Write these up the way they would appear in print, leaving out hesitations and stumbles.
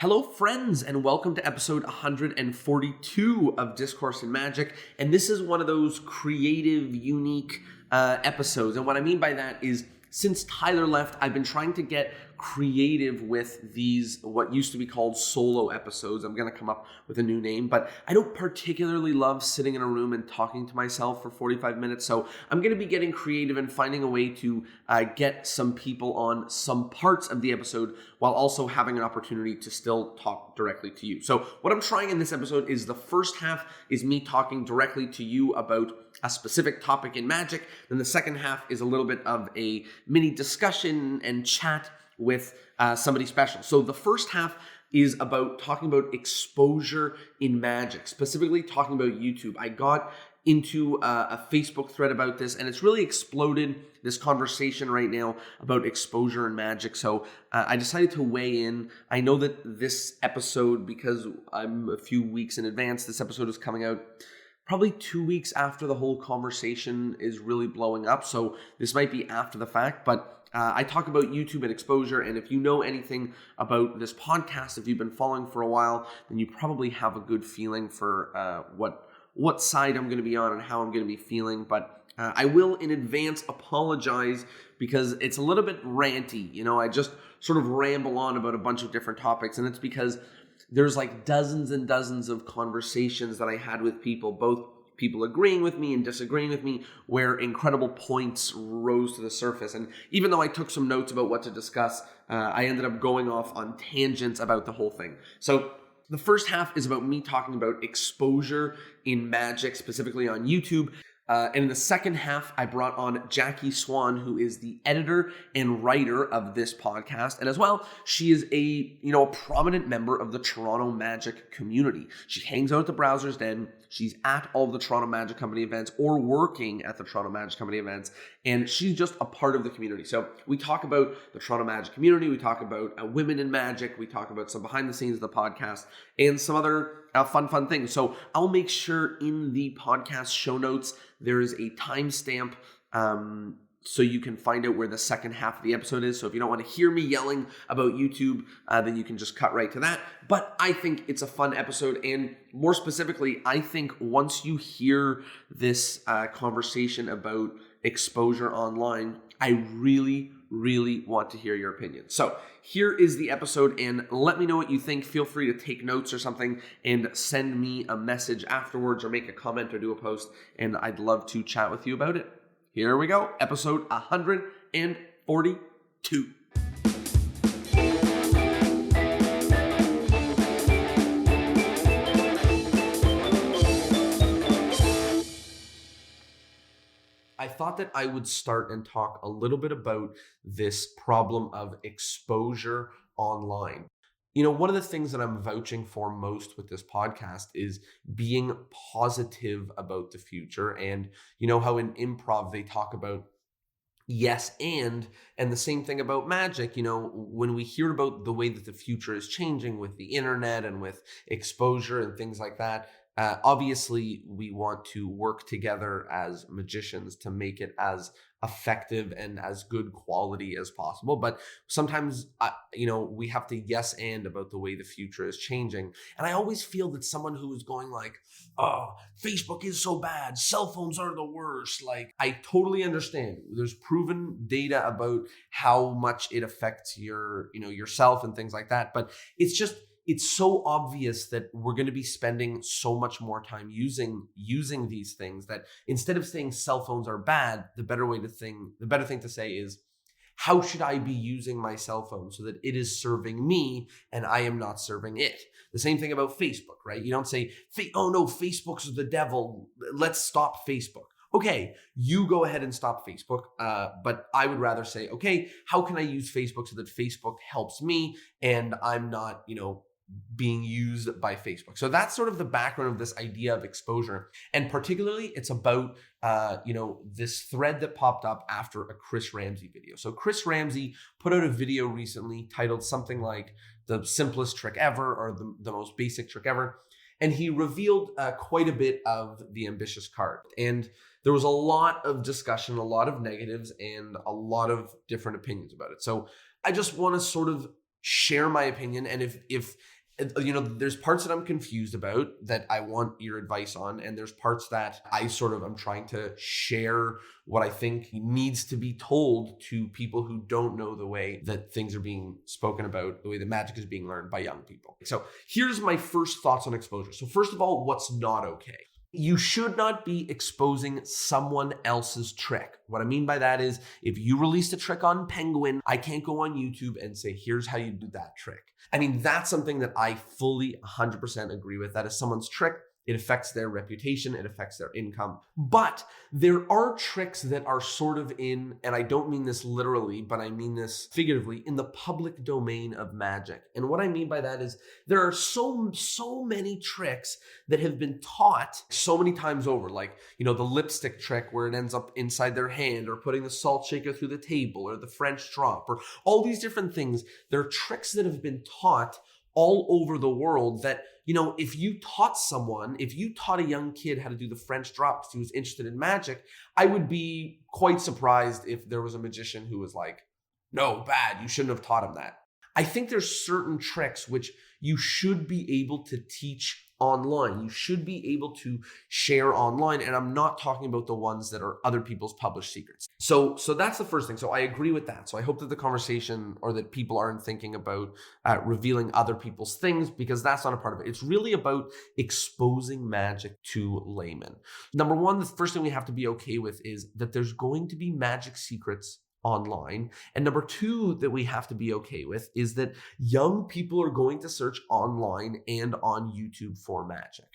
Hello, friends, and welcome to episode 142 of Discourse in Magic. And this is one of those creative, unique episodes. And what I mean by that is, since Tyler left, I've been trying to get creative with these, what used to be called solo episodes. I'm going to come up with a new name, but I don't particularly love sitting in a room and talking to myself for 45 minutes. So I'm going to be getting creative and finding a way to get some people on some parts of the episode while also having an opportunity to still talk directly to you. So what I'm trying in this episode is the first half is me talking directly to you about a specific topic in Magic. Then the second half is a little bit of a mini discussion and chat with somebody special. So the first half is about talking about exposure in Magic, specifically talking about YouTube. I got into a Facebook thread about this, and it's really exploded, this conversation right now about exposure in Magic. So I decided to weigh in. I know that this episode, because I'm a few weeks in advance, this episode is coming out probably 2 weeks after the whole conversation is really blowing up. So this might be after the fact, but I talk about YouTube and exposure, and if you know anything about this podcast, if you've been following for a while, then you probably have a good feeling for what side I'm going to be on and how I'm going to be feeling. But I will in advance apologize because it's a little bit ranty. You know, I just sort of ramble on about a bunch of different topics, and it's because there's like dozens and dozens of conversations that I had with people, both people agreeing with me and disagreeing with me, where incredible points rose to the surface. And even though I took some notes about what to discuss, I ended up going off on tangents about the whole thing. So the first half is about me talking about exposure in Magic, specifically on YouTube. And in the second half, I brought on Jacque Swan, who is the editor and writer of this podcast. And as well, she is a prominent member of the Toronto Magic community. She hangs out at the Browser's Den. She's at all of the Toronto Magic Company events or working at the Toronto Magic Company events. And she's just a part of the community. So we talk about the Toronto Magic community. We talk about women in Magic. We talk about some behind the scenes of the podcast and some other fun things. So I'll make sure in the podcast show notes, there is a timestamp so you can find out where the second half of the episode is. So if you don't want to hear me yelling about YouTube, then you can just cut right to that. But I think it's a fun episode. And more specifically, I think once you hear this conversation about exposure online, I really want to hear your opinion. So here is the episode, and let me know what you think. Feel free to take notes or something and send me a message afterwards or make a comment or do a post, and I'd love to chat with you about it. Here we go, episode 142. I thought that I would start and talk a little bit about this problem of exposure online. You know, one of the things that I'm vouching for most with this podcast is being positive about the future. And you know how in improv they talk about yes and the same thing about Magic. You know, when we hear about the way that the future is changing with the internet and with exposure and things like that, obviously, we want to work together as magicians to make it as effective and as good quality as possible. But sometimes, we have to yes and about the way the future is changing. And I always feel that someone who is going like, oh, Facebook is so bad, cell phones are the worst. Like, I totally understand. There's proven data about how much it affects yourself and things like that. But it's so obvious that we're going to be spending so much more time using these things that instead of saying cell phones are bad, the better thing to say is, how should I be using my cell phone so that it is serving me and I am not serving it? The same thing about Facebook, right? You don't say, oh no, Facebook's the devil. Let's stop Facebook. Okay, you go ahead and stop Facebook, but I would rather say, okay, how can I use Facebook so that Facebook helps me and I'm not, being used by Facebook? So that's sort of the background of this idea of exposure. And particularly it's about, this thread that popped up after a Chris Ramsey video. So Chris Ramsey put out a video recently titled something like the simplest trick ever or the most basic trick ever. And he revealed quite a bit of the ambitious card. And there was a lot of discussion, a lot of negatives, and a lot of different opinions about it. So I just want to sort of share my opinion. And if there's parts that I'm confused about that I want your advice on, and there's parts that I'm trying to share what I think needs to be told to people who don't know the way that things are being spoken about, the way that magic is being learned by young people. So here's my first thoughts on exposure. So first of all, what's not okay? You should not be exposing someone else's trick. What I mean by that is, if you released a trick on Penguin, I can't go on YouTube and say, here's how you do that trick. I mean, that's something that I fully 100% agree with. That is someone's trick. It affects their reputation. It affects their income. But there are tricks that are sort of in, and I don't mean this literally, but I mean this figuratively, in the public domain of magic. And what I mean by that is there are so many tricks that have been taught so many times over, like, the lipstick trick where it ends up inside their hand, or putting the salt shaker through the table, or the French drop, or all these different things. There are tricks that have been taught all over the world that, if you taught a young kid how to do the French drop because he was interested in magic, I would be quite surprised if there was a magician who was like, no, bad, you shouldn't have taught him that. I think there's certain tricks which you should be able to teach online. You should be able to share online. And I'm not talking about the ones that are other people's published secrets. So that's the first thing. So I agree with that. So I hope that the conversation, or that people aren't thinking about revealing other people's things, because that's not a part of it. It's really about exposing magic to laymen. Number one, the first thing we have to be okay with is that there's going to be magic secrets online. And number two that we have to be okay with is that young people are going to search online and on YouTube for magic.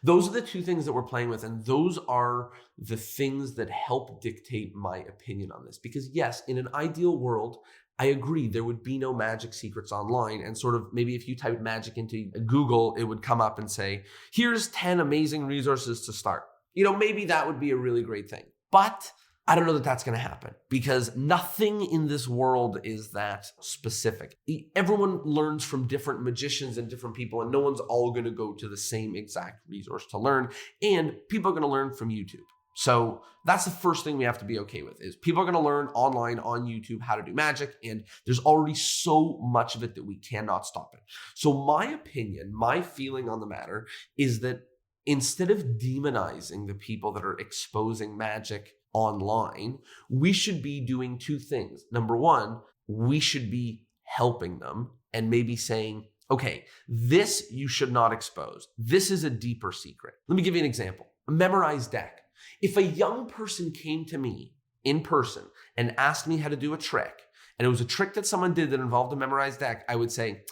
Those are the two things that we're playing with, and those are the things that help dictate my opinion on this. Because yes, in an ideal world, I agree, there would be no magic secrets online, and sort of maybe if you typed magic into Google, it would come up and say, here's 10 amazing resources to start. Maybe that would be a really great thing. But I don't know that that's going to happen, because nothing in this world is that specific. Everyone learns from different magicians and different people, and no one's all going to go to the same exact resource to learn, and people are going to learn from YouTube. So that's the first thing we have to be okay with, is people are going to learn online on YouTube how to do magic, and there's already so much of it that we cannot stop it. So my opinion, my feeling on the matter is that instead of demonizing the people that are exposing magic online, we should be doing two things. Number one, we should be helping them and maybe saying, okay, this you should not expose. This is a deeper secret. Let me give you an example. A memorized deck. If a young person came to me in person and asked me how to do a trick, and it was a trick that someone did that involved a memorized deck, I would say,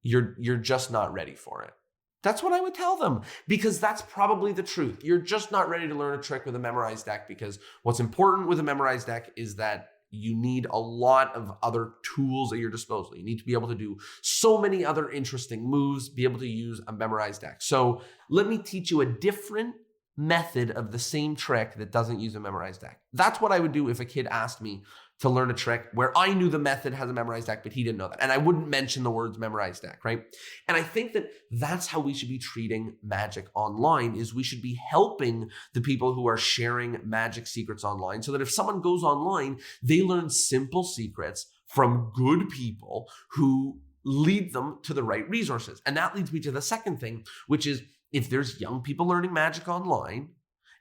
you're just not ready for it. That's what I would tell them, because that's probably the truth. You're just not ready to learn a trick with a memorized deck, because what's important with a memorized deck is that you need a lot of other tools at your disposal. You need to be able to do so many other interesting moves, be able to use a memorized deck. So let me teach you a different method of the same trick that doesn't use a memorized deck. That's what I would do if a kid asked me to learn a trick where I knew the method has a memorized deck, but he didn't know that. And I wouldn't mention the words memorized deck, right? And I think that that's how we should be treating magic online, is we should be helping the people who are sharing magic secrets online, so that if someone goes online, they learn simple secrets from good people who lead them to the right resources. And that leads me to the second thing, which is, if there's young people learning magic online,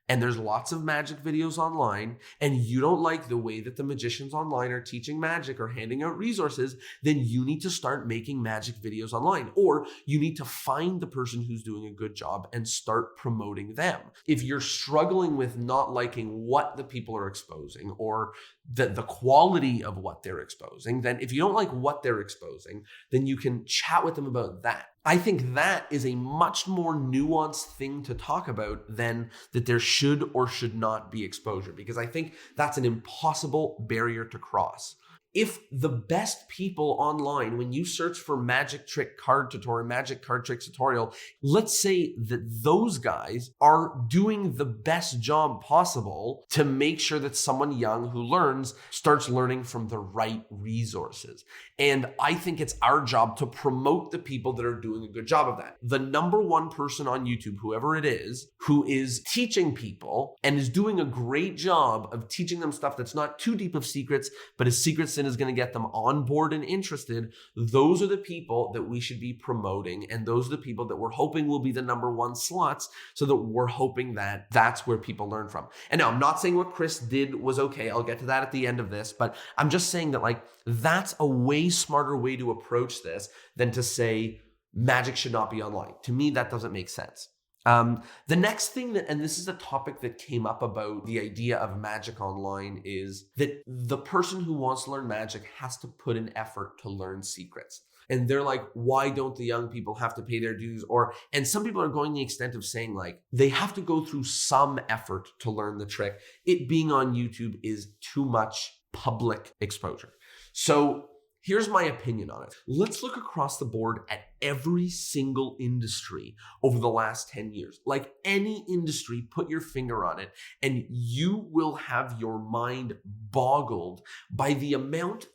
and there's lots of magic videos online, and you don't like the way that the magicians online are teaching magic or handing out resources, then you need to start making magic videos online, or you need to find the person who's doing a good job and start promoting them. If you're struggling with not liking what the people are exposing, or the quality of what they're exposing, then if you don't like what they're exposing, then you can chat with them about that. I think that is a much more nuanced thing to talk about than that there should or should not be exposure, because I think that's an impossible barrier to cross. If the best people online, when you search for magic trick card tutorial, magic card tricks tutorial, let's say that those guys are doing the best job possible to make sure that someone young who learns starts learning from the right resources. And I think it's our job to promote the people that are doing a good job of that. The number one person on YouTube, whoever it is, who is teaching people and is doing a great job of teaching them stuff that's not too deep of secrets, but is secrets instant is going to get them on board and interested, those are the people that we should be promoting. And those are the people that we're hoping will be the number one slots, so that we're hoping that that's where people learn from. And now I'm not saying what Chris did was okay. I'll get to that at the end of this, but I'm just saying that like, that's a way smarter way to approach this than to say magic should not be online. To me, that doesn't make sense. The next thing that, and this is a topic that came up about the idea of magic online, is that the person who wants to learn magic has to put an effort to learn secrets. And they're like, why don't the young people have to pay their dues? And some people are going the extent of saying like, they have to go through some effort to learn the trick. It being on YouTube is too much public exposure. So here's my opinion on it. Let's look across the board at every single industry over the last 10 years. Like any industry, put your finger on it, and you will have your mind boggled by the amount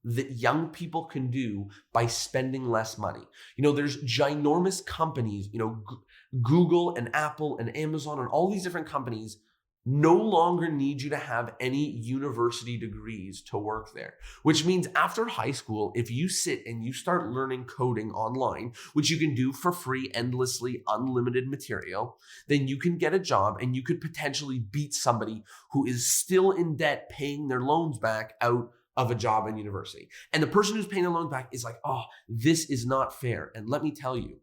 that young people can do by spending less money. There's ginormous companies, Google and Apple and Amazon and all these different companies no longer need you to have any university degrees to work there, which means after high school, if you sit and you start learning coding online, which you can do for free, endlessly, unlimited material, then you can get a job and you could potentially beat somebody who is still in debt paying their loans back out of a job in university. And the person who's paying their loans back is like, oh, this is not fair. And let me tell you,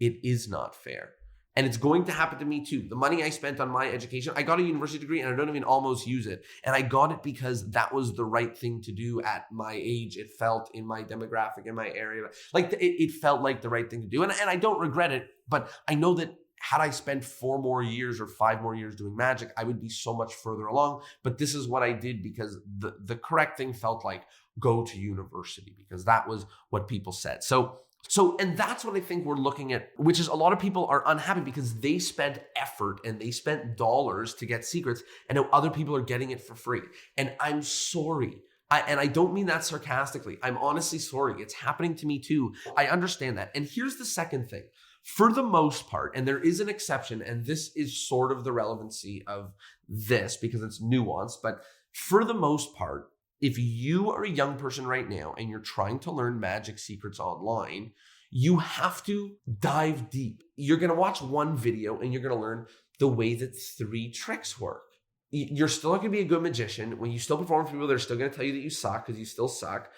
it is not fair. And it's going to happen to me too. The money I spent on my education, I got a university degree and I don't even almost use it. And I got it because that was the right thing to do at my age. It felt in my demographic, in my area. Like it felt like the right thing to do. And I don't regret it, but I know that had I spent 4 more years or 5 more years doing magic, I would be so much further along. But this is what I did because the correct thing felt like go to university, because that was what people said. And that's what I think we're looking at, which is a lot of people are unhappy because they spent effort and they spent dollars to get secrets, and now other people are getting it for free. And I'm sorry. And I don't mean that sarcastically. I'm honestly sorry. It's happening to me too. I understand that. And here's the second thing. For the most part, and there is an exception, and this is sort of the relevancy of this because it's nuanced, but for the most part, if you are a young person right now and you're trying to learn magic secrets online, you have to dive deep. You're going to watch one video and you're going to learn the way that 3 tricks work. You're still not going to be a good magician. When you still perform for people, they're still going to tell you that you suck because you still suck.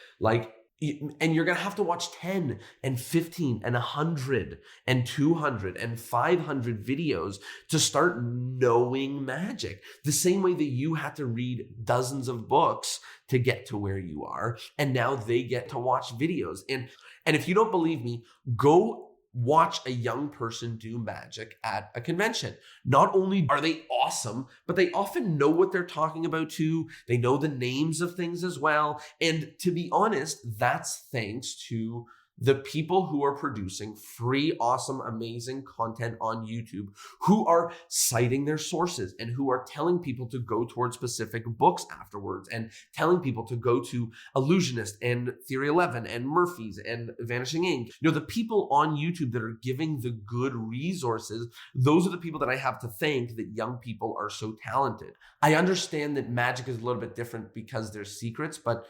And you're going to have to watch 10 and 15 and 100 and 200 and 500 videos to start knowing magic. The same way that you had to read dozens of books to get to where you are. And now they get to watch videos. And if you don't believe me, go watch a young person do magic at a convention. Not only are they awesome, but they often know what they're talking about too. They know the names of things as well. And to be honest, that's thanks to the people who are producing free, awesome, amazing content on YouTube, who are citing their sources and who are telling people to go towards specific books afterwards and telling people to go to Illusionist and Theory 11 and Murphy's and Vanishing Ink. The people on YouTube that are giving the good resources, those are the people that I have to thank that young people are so talented. I understand that magic is a little bit different because there's secrets, but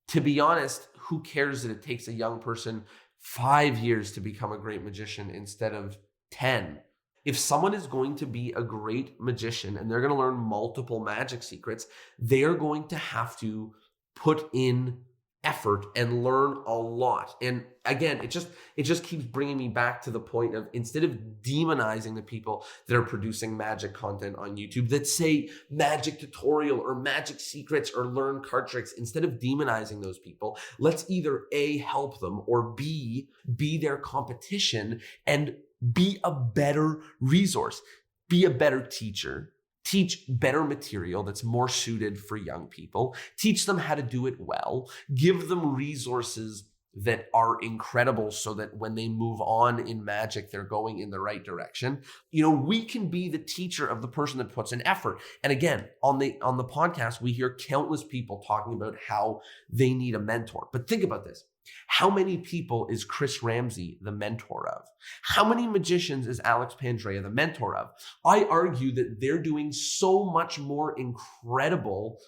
to be honest, who cares that it takes a young person 5 years to become a great magician instead of 10? If someone is going to be a great magician and they're going to learn multiple magic secrets, they are going to have to put in effort and learn a lot. And again, it just keeps bringing me back to the point of, instead of demonizing the people that are producing magic content on YouTube that say magic tutorial or magic secrets or learn card tricks, instead of demonizing those people, let's either A, help them, or B, be their competition and be a better resource, be a better teacher. Teach better material that's more suited for young people. Teach them how to do it well. Give them resources that are incredible so that when they move on in magic, they're going in the right direction. We can be the teacher of the person that puts in effort. And again, on the podcast, we hear countless people talking about how they need a mentor. But think about this. How many people is Chris Ramsey the mentor of? How many magicians is Alex Pandrea the mentor of? I argue that they're doing so much more incredible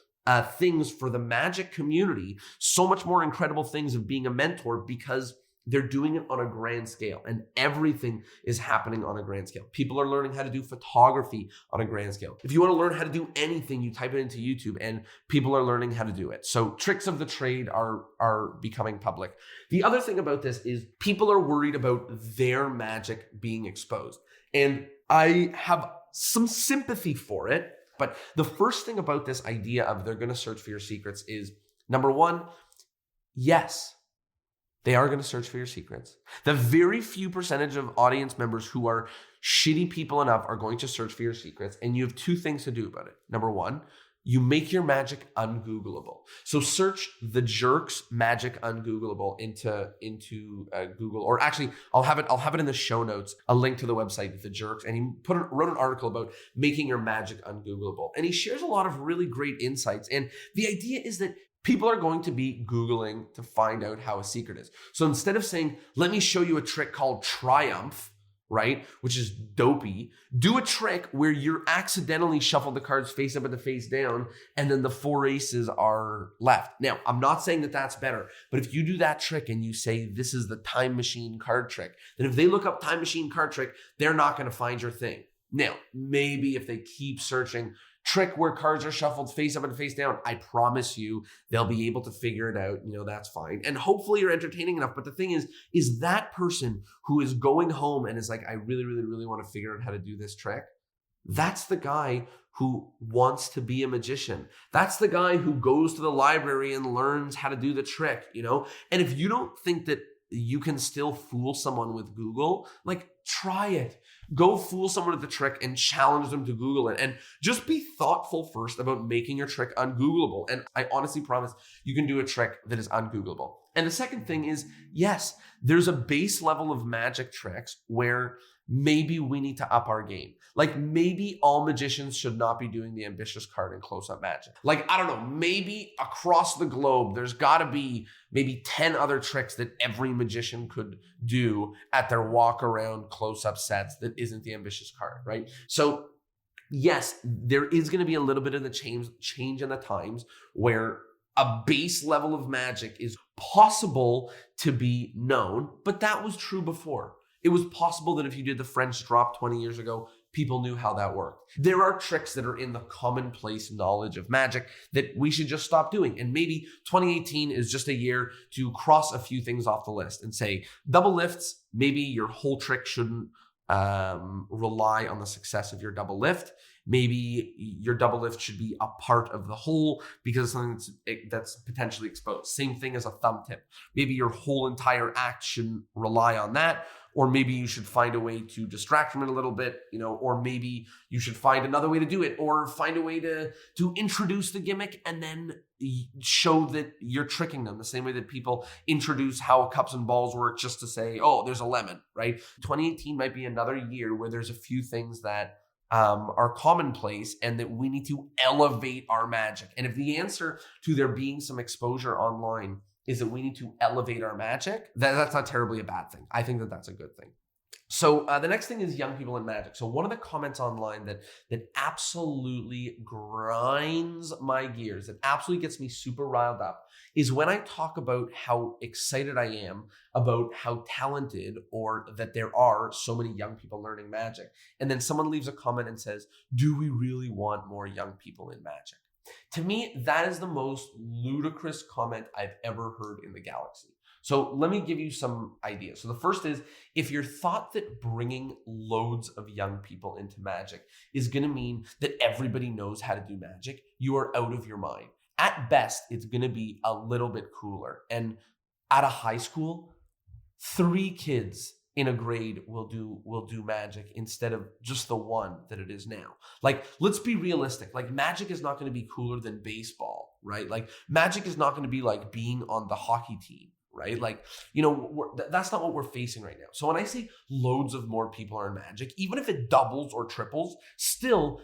things for the magic community, so much more incredible things of being a mentor, because they're doing it on a grand scale, and everything is happening on a grand scale. People are learning how to do photography on a grand scale. If you want to learn how to do anything, you type it into YouTube and people are learning how to do it. So tricks of the trade are becoming public. The other thing about this is people are worried about their magic being exposed. And I have some sympathy for it. But the first thing about this idea of they're going to search for your secrets is, number one, yes, they are going to search for your secrets. The very few percentage of audience members who are shitty people enough are going to search for your secrets. And you have two things to do about it. Number one, you make your magic ungoogleable. So search the Jerks magic ungoogleable into Google, or actually I'll have it in the show notes, a link to the website, the Jerks, and he wrote an article about making your magic ungoogleable. And he shares a lot of really great insights. And the idea is that people are going to be Googling to find out how a secret is. So instead of saying, let me show you a trick called Triumph, right, which is dopey, do a trick where you're accidentally shuffled the cards face up and face down, and then the 4 aces are left. Now, I'm not saying that that's better, but if you do that trick and you say, this is the time machine card trick, then if they look up time machine card trick, they're not going to find your thing. Now, maybe if they keep searching trick where cards are shuffled face up and face down, I promise you they'll be able to figure it out. That's fine. And hopefully you're entertaining enough. But the thing is that person who is going home and is like, I really, really, really want to figure out how to do this trick. That's the guy who wants to be a magician. That's the guy who goes to the library and learns how to do the trick, And if you don't think that you can still fool someone with Google, try it. Go fool someone with the trick and challenge them to Google it. And just be thoughtful first about making your trick ungoogleable. And I honestly promise you can do a trick that is ungoogleable. And the second thing is, yes, there's a base level of magic tricks where maybe we need to up our game. Maybe all magicians should not be doing the ambitious card in close-up magic. I don't know, maybe across the globe, there's got to be maybe 10 other tricks that every magician could do at their walk-around close-up sets that isn't the ambitious card, right? So yes, there is going to be a little bit of the change in the times where a base level of magic is possible to be known, but that was true before. It was possible that if you did the French drop 20 years ago, people knew how that worked. There are tricks that are in the commonplace knowledge of magic that we should just stop doing. And maybe 2018 is just a year to cross a few things off the list and say, double lifts, maybe your whole trick shouldn't rely on the success of your double lift. Maybe your double lift should be a part of the whole because something that's potentially exposed. Same thing as a thumb tip. Maybe your whole entire act shouldn't rely on that. Or maybe you should find a way to distract from it a little bit, or maybe you should find another way to do it, or find a way to introduce the gimmick and then show that you're tricking them the same way that people introduce how cups and balls work just to say, oh, there's a lemon, right? 2018 might be another year where there's a few things that are commonplace and that we need to elevate our magic. And if the answer to there being some exposure online is that we need to elevate our magic, that's not terribly a bad thing. I think that that's a good thing. So the next thing is young people in magic. So one of the comments online that absolutely grinds my gears, that absolutely gets me super riled up, is when I talk about how excited I am about how talented or that there are so many young people learning magic. And then someone leaves a comment and says, do we really want more young people in magic? To me, that is the most ludicrous comment I've ever heard in the galaxy. So let me give you some ideas. So the first is, if you're thought that bringing loads of young people into magic is going to mean that everybody knows how to do magic, you are out of your mind. At best, it's going to be a little bit cooler. And at a high school, 3 kids in a grade will do magic instead of just the one that it is now. Let's be realistic. Magic is not going to be cooler than baseball, right? Magic is not going to be like being on the hockey team, right? That's not what we're facing right now. So when I say loads of more people are in magic, even if it doubles or triples, still,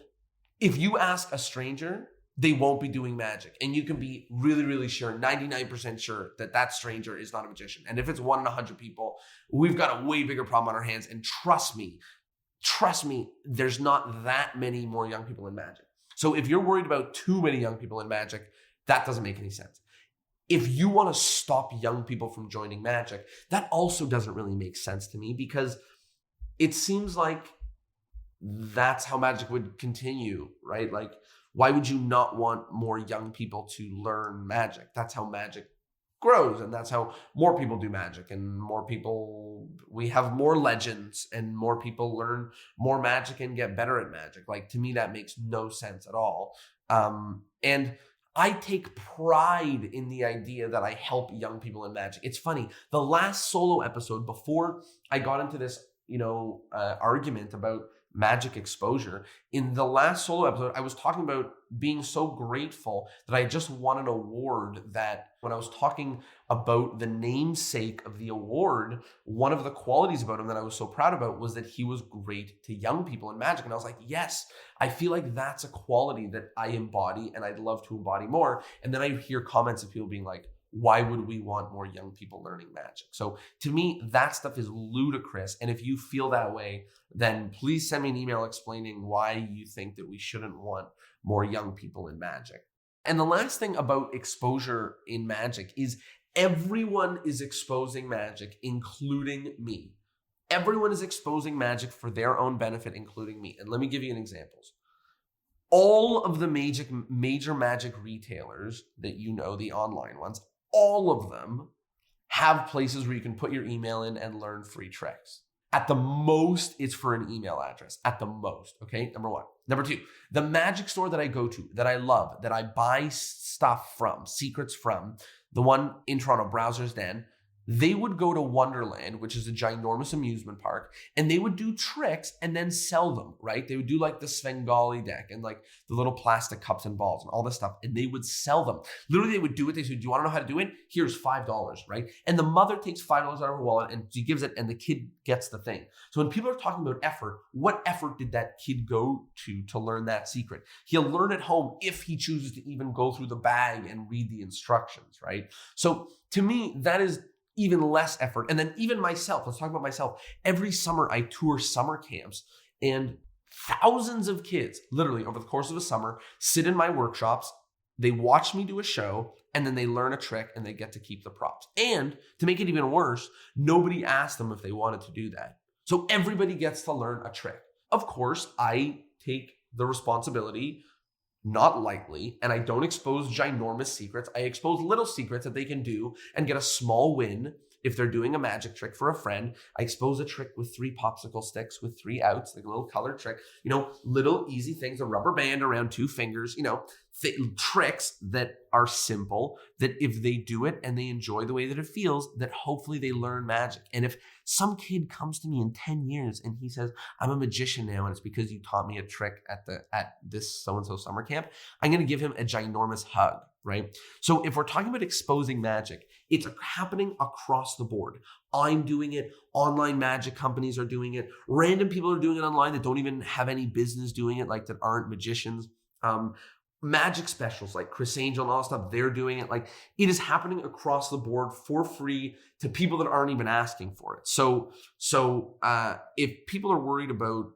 if you ask a stranger, they won't be doing magic. And you can be really, really sure, 99% sure that stranger is not a magician. And if it's 1 in 100 people, we've got a way bigger problem on our hands. And trust me, there's not that many more young people in magic. So if you're worried about too many young people in Magic, that doesn't make any sense. If you want to stop young people from joining Magic, that also doesn't really make sense to me, because it seems like that's how Magic would continue, right? Like, why would you not want more young people to learn Magic? That's how Magic grows, and that's how more people do Magic, and we have more legends, and more people learn more Magic and get better at Magic. Like, to me, that makes no sense at all. And I take pride in the idea that I help young people in Magic. It's funny, the last solo episode, before I got into this, argument about Magic exposure, in the last solo episode, I was talking about being so grateful that I just won an award. That when I was talking about the namesake of the award, one of the qualities about him that I was so proud about was that he was great to young people in Magic. And I was like, yes, I feel like that's a quality that I embody and I'd love to embody more. And then I hear comments of people being like, why would we want more young people learning Magic? So to me, that stuff is ludicrous. And if you feel that way, then please send me an email explaining why you think that we shouldn't want more young people in Magic. And the last thing about exposure in Magic is everyone is exposing Magic, including me. Everyone is exposing Magic for their own benefit, including me. And let me give you an examples. All of the major Magic retailers that the online ones, all of them have places where you can put your email in and learn free tricks. At the most, it's for an email address. At the most, okay? Number one. Number two, the Magic store that I go to, that I love, that I buy stuff from, secrets from, the one in Toronto, Browser's Den, they would go to Wonderland, which is a ginormous amusement park, and they would do tricks and then sell them, right? They would do like the Svengali deck and like the little plastic cups and balls and all this stuff, and they would sell them. Literally, they would do it. They said, do you want to know how to do it? Here's $5, right? And the mother takes $5 out of her wallet and she gives it, and the kid gets the thing. So when people are talking about effort, what effort did that kid go to learn that secret? He'll learn at home if he chooses to even go through the bag and read the instructions, right? So to me, that is even less effort. And then even myself, let's talk about myself. Every summer I tour summer camps, and thousands of kids, literally over the course of a summer, sit in my workshops, they watch me do a show, and then they learn a trick and they get to keep the props. And to make it even worse, nobody asked them if they wanted to do that. So everybody gets to learn a trick. Of course, I take the responsibility not lightly, and I don't expose ginormous secrets. I expose little secrets that they can do and get a small win. If they're doing a magic trick for a friend, I expose a trick with 3 popsicle sticks with 3 outs, like a little colored trick, little easy things, a rubber band around 2 fingers, tricks that are simple, that if they do it and they enjoy the way that it feels, that hopefully they learn magic. And if some kid comes to me in 10 years and he says, I'm a magician now, and it's because you taught me a trick at this so-and-so summer camp, I'm going to give him a ginormous hug, right? So if we're talking about exposing magic, it's happening across the board. I'm doing it. Online magic companies are doing it. Random people are doing it online that don't even have any business doing it, like that aren't magicians. Magic specials like Chris Angel and all that stuff, they're doing it. Like, it is happening across the board for free to people that aren't even asking for it. So if people are worried about,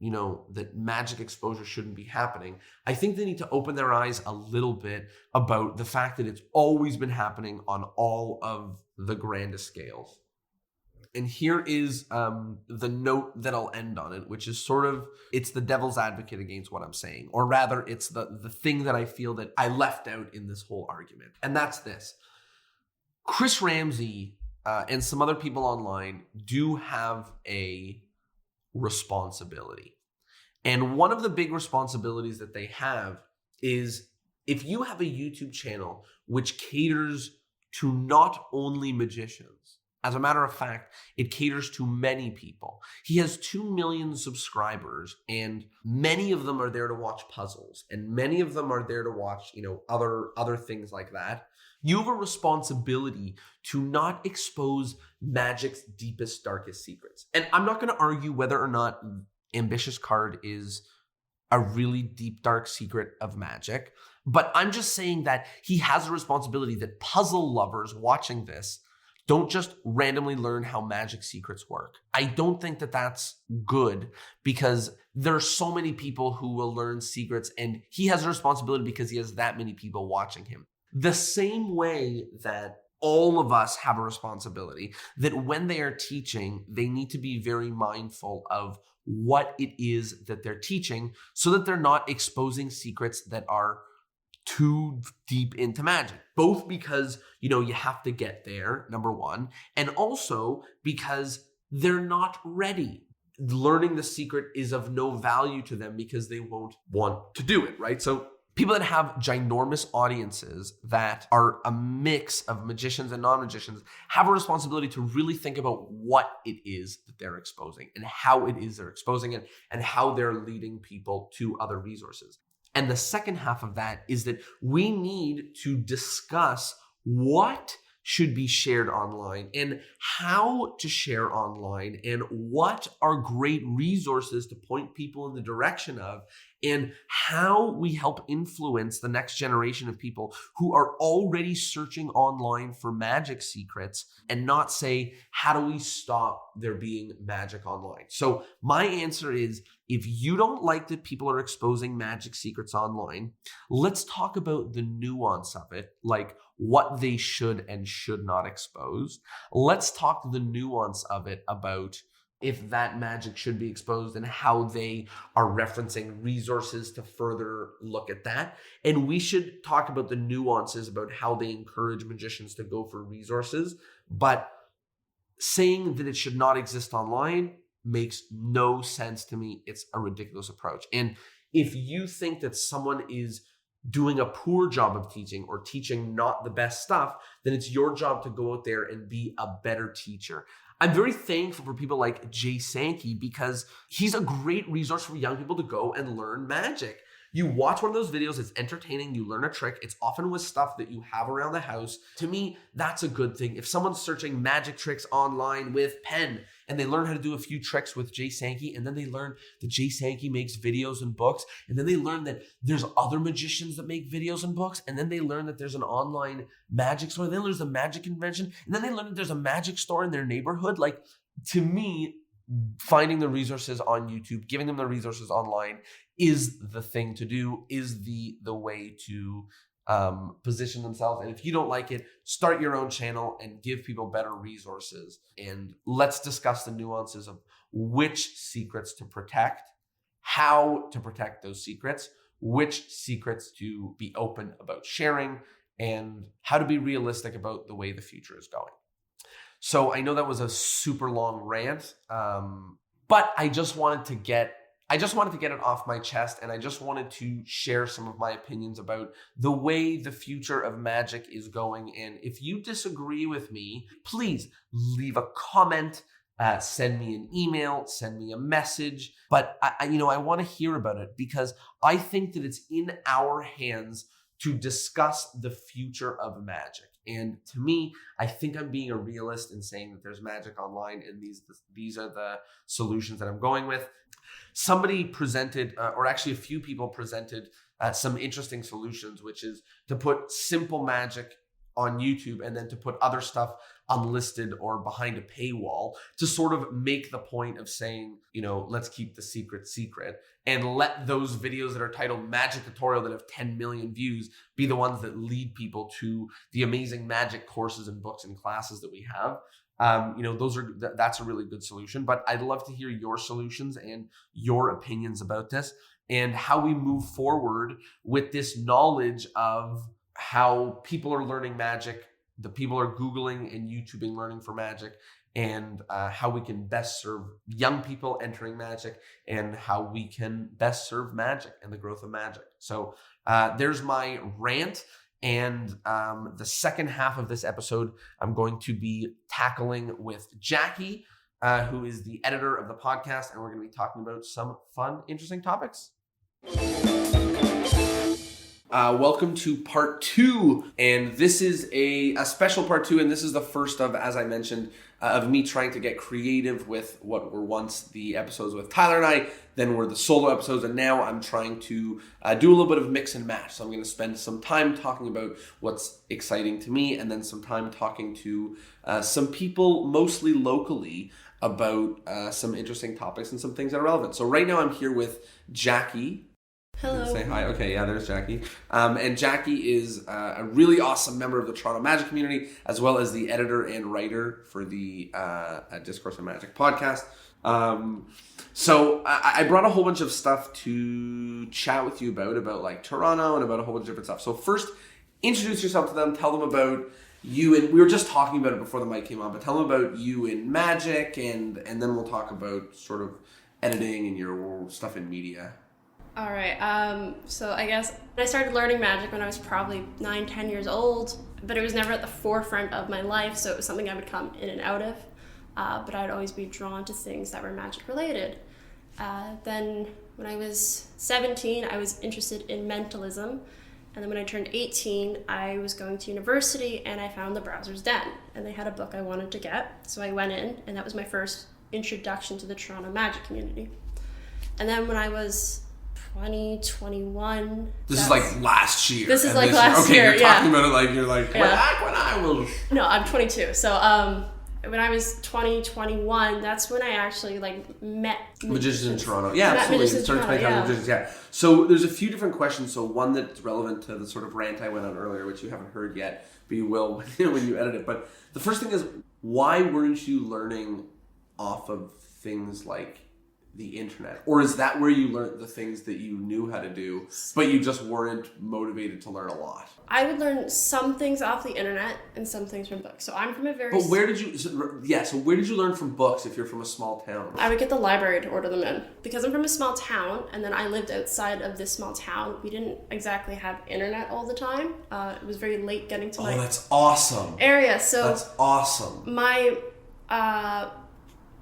that magic exposure shouldn't be happening, I think they need to open their eyes a little bit about the fact that it's always been happening on all of the grandest scales. And here is the note that I'll end on it, which is it's the devil's advocate against what I'm saying. Or rather, it's the thing that I feel that I left out in this whole argument. And that's this. Chris Ramsey and some other people online do have a responsibility. And one of the big responsibilities that they have is, if you have a YouTube channel which caters to not only magicians, as a matter of fact, it caters to many people. He has 2 million subscribers, and many of them are there to watch puzzles, and many of them are there to watch, other things like that. You have a responsibility to not expose magic's deepest, darkest secrets. And I'm not going to argue whether or not Ambitious Card is a really deep, dark secret of magic, but I'm just saying that he has a responsibility that puzzle lovers watching this Don't just randomly learn how magic secrets work. I don't think that that's good, because there are so many people who will learn secrets, and he has a responsibility because he has that many people watching him. The same way that all of us have a responsibility that when they are teaching, they need to be very mindful of what it is that they're teaching so that they're not exposing secrets that are too deep into magic, both because, you have to get there, number one, and also because they're not ready. Learning the secret is of no value to them because they won't want to do it, right? So people that have ginormous audiences that are a mix of magicians and non-magicians have a responsibility to really think about what it is that they're exposing and how it is they're exposing it and how they're leading people to other resources. And the second half of that is that we need to discuss what should be shared online and how to share online and what are great resources to point people in the direction of, and how we help influence the next generation of people who are already searching online for magic secrets and not say, how do we stop there being magic online? So my answer is, if you don't like that people are exposing magic secrets online, let's talk about the nuance of it, like what they should and should not expose. Let's talk the nuance of it about if that magic should be exposed and how they are referencing resources to further look at that. And we should talk about the nuances about how they encourage magicians to go for resources. But saying that it should not exist online makes no sense to me. It's a ridiculous approach. And if you think that someone is doing a poor job of teaching or teaching not the best stuff, then it's your job to go out there and be a better teacher. I'm very thankful for people like Jay Sankey because he's a great resource for young people to go and learn magic. You watch one of those videos, it's entertaining, you learn a trick, it's often with stuff that you have around the house. To me, that's a good thing. If someone's searching magic tricks online with pen and they learn how to do a few tricks with Jay Sankey, and then they learn that Jay Sankey makes videos and books, and then they learn that there's other magicians that make videos and books, and then they learn that there's an online magic store, then there's a magic convention, and then they learn that there's a magic store in their neighborhood. Like, to me, finding the resources on YouTube, giving them the resources online is the thing to do, is the way to position themselves. And if you don't like it, start your own channel and give people better resources. And let's discuss the nuances of which secrets to protect, how to protect those secrets, which secrets to be open about sharing, and how to be realistic about the way the future is going. So I know that was a super long rant, but I just wanted to get it off my chest, and I just wanted to share some of my opinions about the way the future of magic is going. And if you disagree with me, please leave a comment, send me an email, send me a message. But I want to hear about it, because I think that it's in our hands to discuss the future of magic. And to me, I think I'm being a realist in saying that there's magic online, and these are the solutions that I'm going with. Somebody presented, or actually a few people presented some interesting solutions, which is to put simple magic on YouTube and then to put other stuff unlisted or behind a paywall to sort of make the point of saying, let's keep the secret and let those videos that are titled magic tutorial that have 10 million views be the ones that lead people to the amazing magic courses and books and classes that we have. That's a really good solution, but I'd love to hear your solutions and your opinions about this and how we move forward with this knowledge of how people are learning magic, the people are Googling and YouTubing learning for magic, and how we can best serve young people entering magic, and how we can best serve magic and the growth of magic. So there's my rant. And the second half of this episode, I'm going to be tackling with Jacque, who is the editor of the podcast, and we're going to be talking about some fun, interesting topics. Welcome to part 2, and this is a special part 2, and this is the first of, as I mentioned, of me trying to get creative with what were once the episodes with Tyler and I, then were the solo episodes, and now I'm trying to do a little bit of mix and match. So I'm going to spend some time talking about what's exciting to me, and then some time talking to some people, mostly locally, about some interesting topics and some things that are relevant. So right now I'm here with Jacque. Hello. Say hi. Okay, yeah, there's Jacque. And Jacque is a really awesome member of the Toronto Magic community, as well as the editor and writer for the Discourse in Magic podcast. So I brought a whole bunch of stuff to chat with you about like Toronto and about a whole bunch of different stuff. So first, introduce yourself to them. Tell them about you, and we were just talking about it before the mic came on, but tell them about you in Magic, and then we'll talk about sort of editing and your stuff in media. All right. So I guess I started learning Magic when I was probably 9-10 years old, but it was never at the forefront of my life, so it was something I would come in and out of. But I'd always be drawn to things that were Magic related. Then when I was 17, I was interested in mentalism. And then when I turned 18, I was going to university and I found the Browser's Den. And they had a book I wanted to get. So I went in, and that was my first introduction to the Toronto Magic community. And then when I was 2021. This is like last year. This is like last year. Okay, you're talking about it like you're like, yeah. Back when I was. No, I'm 22. So when I was 21, that's when I actually like met magicians in Toronto. Yeah, absolutely. Magicians, yeah. So there's a few different questions. So one that's relevant to the sort of rant I went on earlier, which you haven't heard yet, but you will when you edit it. But the first thing is, why weren't you learning off of things like the internet? Or is that where you learned the things that you knew how to do, but you just weren't motivated to learn a lot? I would learn some things off the internet and some things from books. So I'm from a very... But where did you... So where did you learn from books if you're from a small town? I would get the library to order them in. Because I'm from a small town, and then I lived outside of this small town, we didn't exactly have internet all the time. It was very late getting to my... that's awesome. ...area. So that's awesome. My...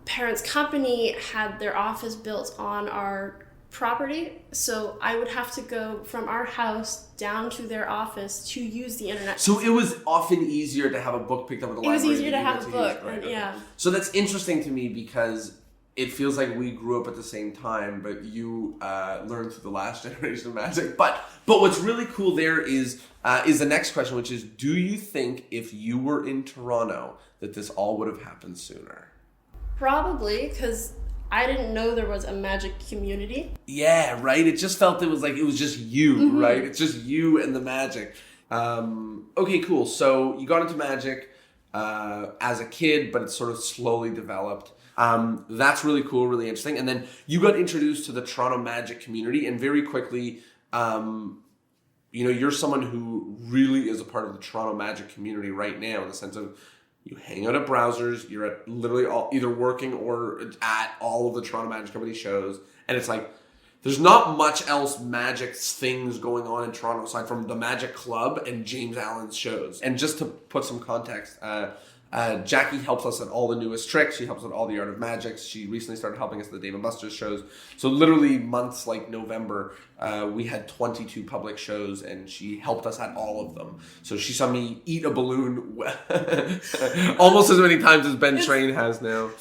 parents' company had their office built on our property, so I would have to go from our house down to their office to use the internet. So it was often easier to have a book picked up at the library. It was easier to have a book, yeah. So that's interesting to me because it feels like we grew up at the same time, but you learned through the last generation of Magic. But what's really cool there is the next question, which is, do you think if you were in Toronto that this all would have happened sooner? Probably, because I didn't know there was a Magic community. Yeah, right? It just felt it was just you, right? It's just you and the Magic. Okay, cool. So you got into Magic as a kid, but it sort of slowly developed. That's really cool, really interesting. And then you got introduced to the Toronto Magic community, and very quickly, you're someone who really is a part of the Toronto Magic community right now, in the sense of you hang out at Browsers, you're at literally either working or at all of the Toronto Magic Company shows, and it's like, there's not much else Magic things going on in Toronto aside from the Magic Club and James Allen's shows. And just to put some context, Jacque helps us at all the newest tricks. She helps at all the Art of Magic. She recently started helping us at the Dave & Buster's shows. So literally months like November, we had 22 public shows, and she helped us at all of them. So she saw me eat a balloon almost as many times as Ben Train has now.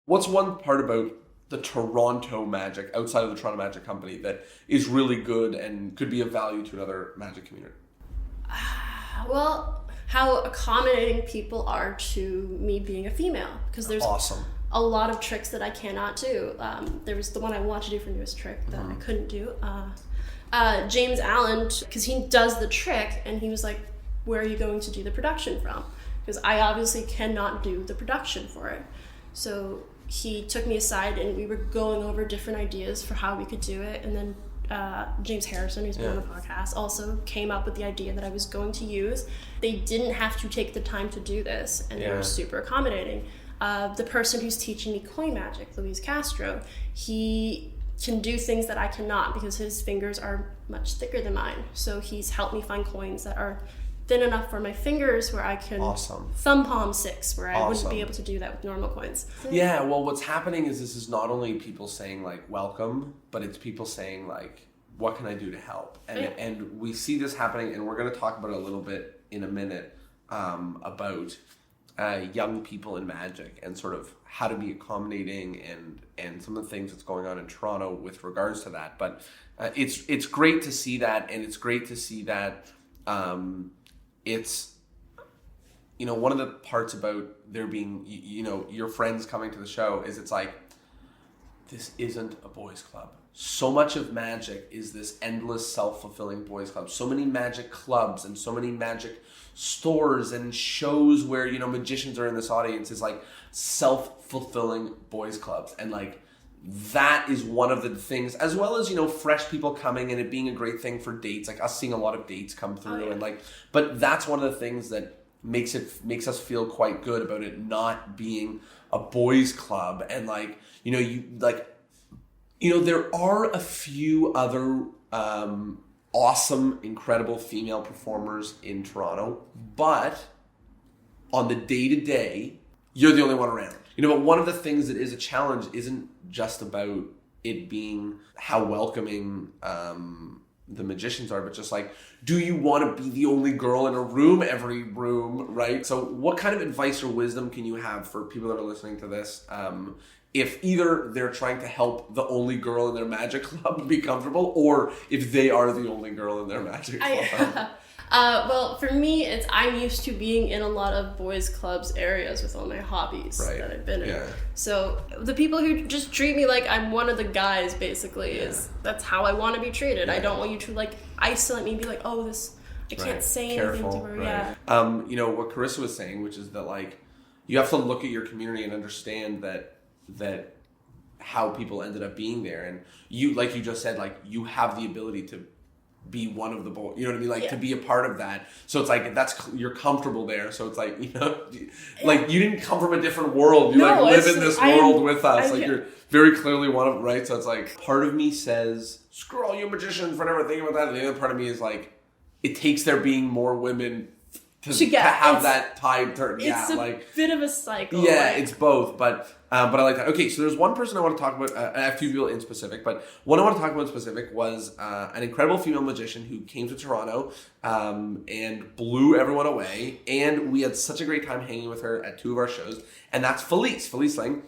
What's one part about the Toronto Magic, outside of the Toronto Magic Company, that is really good and could be of value to another Magic community? Well, how accommodating people are to me being a female, because there's awesome. A lot of tricks that I cannot do. There was the one I wanted to do for newest trick that I couldn't do. James Allen, because he does the trick, and he was like, where are you going to do the production from? Because I obviously cannot do the production for it. So he took me aside, and we were going over different ideas for how we could do it, and then James Harrison, who's been on the podcast, also came up with the idea that I was going to use. They didn't have to take the time to do this, and they were super accommodating. The person who's teaching me coin magic, Luis Castro, he can do things that I cannot because his fingers are much thicker than mine. So he's helped me find coins that are thin enough for my fingers where I can thumb palm 6, where I wouldn't be able to do that with normal coins. Yeah, well, what's happening is this is not only people saying like welcome, but it's people saying like what can I do to help? And we see this happening, and we're going to talk about it a little bit in a minute, about young people in magic and sort of how to be accommodating and some of the things that's going on in Toronto with regards to that. But it's great to see that, and it's great to see that it's, you know, one of the parts about there being, you know, your friends coming to the show is it's like, this isn't a boys club. So much of magic is this endless self-fulfilling boys club. So many magic clubs and so many magic stores and shows where, you know, magicians are in this audience is like self-fulfilling boys clubs. And like, that is one of the things, as well as, you know, fresh people coming and it being a great thing for dates, like us seeing a lot of dates come through. And like, but that's one of the things that makes us feel quite good about it not being a boys club. And like, you know, there are a few other awesome, incredible female performers in Toronto, but on the day-to-day, you're the only one around. You know, but one of the things that is a challenge isn't just about it being how welcoming the magicians are, but just like, do you want to be the only girl in a room, every room, right? So what kind of advice or wisdom can you have for people that are listening to this? If either they're trying to help the only girl in their magic club be comfortable, or if they are the only girl in their magic club. Well, for me, I'm used to being in a lot of boys' clubs areas with all my hobbies that I've been in. So the people who just treat me like I'm one of the guys, basically, that's how I want to be treated. I don't want you to like isolate me and be like, oh, I can't say anything to her. You know, what Carissa was saying, which is that like, you have to look at your community and understand that how people ended up being there, and you, like you just said, like you have the ability to be one of the boys, you know what I mean, like to be a part of that. So it's like you're comfortable there. So it's like, you know, like you didn't come from a different world. You live in this world with us. You're very clearly one of, right? So it's like, part of me says, screw all you magicians for never thinking about that. And the other part of me is like, it takes there being more women to have that tide turn. It's a bit of a cycle. Yeah, it's both, but I like that. Okay, so there's one person I want to talk about, a few people in specific, but one I want to talk about in specific was an incredible female magician who came to Toronto and blew everyone away, and we had such a great time hanging with her at 2 of our shows, and that's Felice Lang.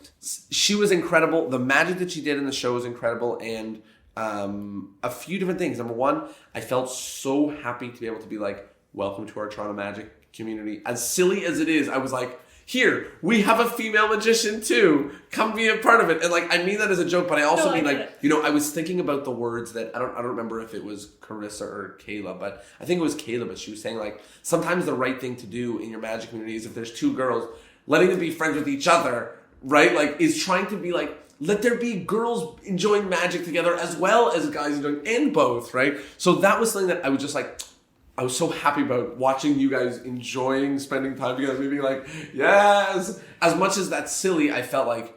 She was incredible. The magic that she did in the show was incredible, and a few different things. Number one, I felt so happy to be able to be like, welcome to our Toronto magic community. As silly as it is, I was like, here, we have a female magician too. Come be a part of it. And like, I mean that as a joke, but I also mean like, you know, I was thinking about the words that, I don't remember if it was Carissa or Kayla, but I think it was Kayla, but she was saying like, sometimes the right thing to do in your magic community is if there's 2 girls, letting them be friends with each other, right? Like, is trying to be like, let there be girls enjoying magic together as well as guys enjoying, and both, right? So that was something that I was just like, I was so happy about watching you guys enjoying spending time together, me being like, yes. As much as that's silly, I felt like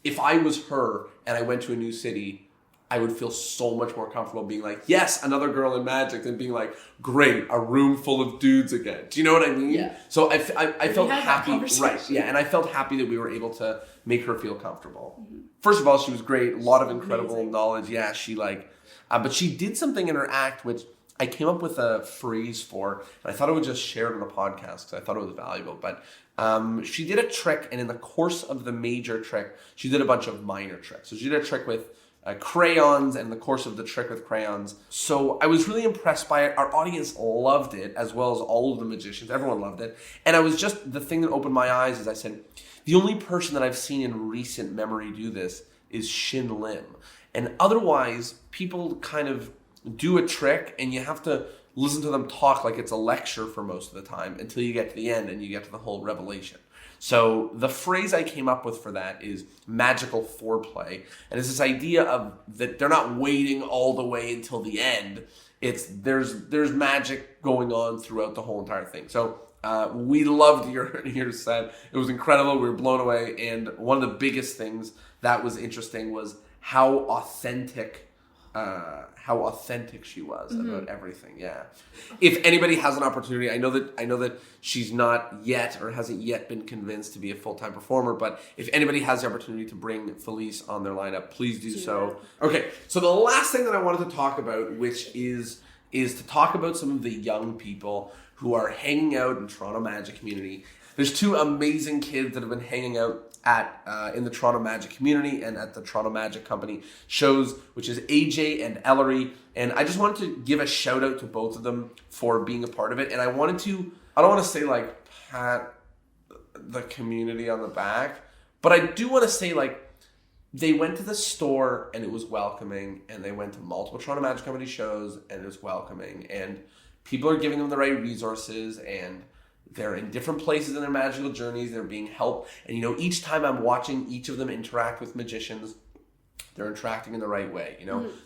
if I was her and I went to a new city, I would feel so much more comfortable being like, yes, another girl in magic, than being like, great, a room full of dudes again. Do you know what I mean? Yeah. So I felt happy, right? Yeah, and I felt happy that we were able to make her feel comfortable. Mm-hmm. First of all, she was great, a lot of incredible knowledge. Yeah, she but she did something in her act which I came up with a phrase for, and I thought I would just share it on the podcast because I thought it was valuable. But she did a trick, and in the course of the major trick, she did a bunch of minor tricks. So she did a trick with crayons, and in the course of the trick with crayons. So I was really impressed by it. Our audience loved it, as well as all of the magicians. Everyone loved it. And I was just, the thing that opened my eyes is I said, the only person that I've seen in recent memory do this is Shin Lim. And otherwise, people kind of do a trick and you have to listen to them talk like it's a lecture for most of the time until you get to the end and you get to the whole revelation. So the phrase I came up with for that is magical foreplay. And it's this idea of that they're not waiting all the way until the end. It's there's magic going on throughout the whole entire thing. So we loved your set. It was incredible. We were blown away. And one of the biggest things that was interesting was how authentic how authentic she was about everything. Yeah. If anybody has an opportunity, I know that she's not yet or hasn't yet been convinced to be a full-time performer, but if anybody has the opportunity to bring Felice on their lineup, please do so. Okay, so the last thing that I wanted to talk about, which is to talk about some of the young people who are hanging out in Toronto Magic community. There's two amazing kids that have been hanging out in the Toronto Magic community and at the Toronto Magic Company shows, which is AJ and Ellery. And I just wanted to give a shout out to both of them for being a part of it. And I don't want to say like pat the community on the back, but I do want to say like they went to the store and it was welcoming, and they went to multiple Toronto Magic Company shows and it was welcoming, and people are giving them the right resources, and they're in different places in their magical journeys. They're being helped. And, each time I'm watching each of them interact with magicians, they're interacting in the right way.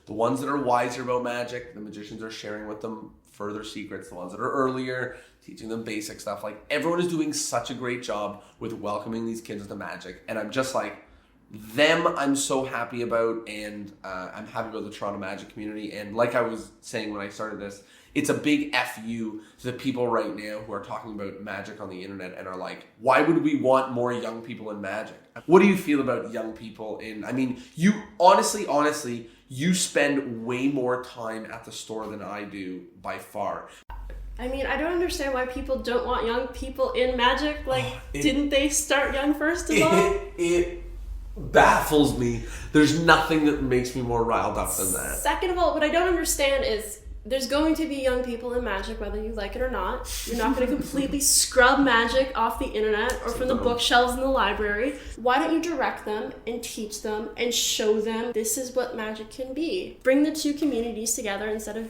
The ones that are wiser about magic, the magicians are sharing with them further secrets. The ones that are earlier, teaching them basic stuff. Like, everyone is doing such a great job with welcoming these kids into magic. And I'm just like, them I'm so happy about. And I'm happy about the Toronto Magic community. And like I was saying when I started this, it's a big FU to the people right now who are talking about magic on the internet and are like, why would we want more young people in magic? What do you feel about young people you honestly, you spend way more time at the store than I do by far. I don't understand why people don't want young people in magic. Like, didn't they start young first of all? It baffles me. There's nothing that makes me more riled up than that. Second of all, what I don't understand is there's going to be young people in magic, whether you like it or not. You're not going to completely scrub magic off the internet or from the bookshelves in the library. Why don't you direct them and teach them and show them this is what magic can be? Bring the two communities together instead of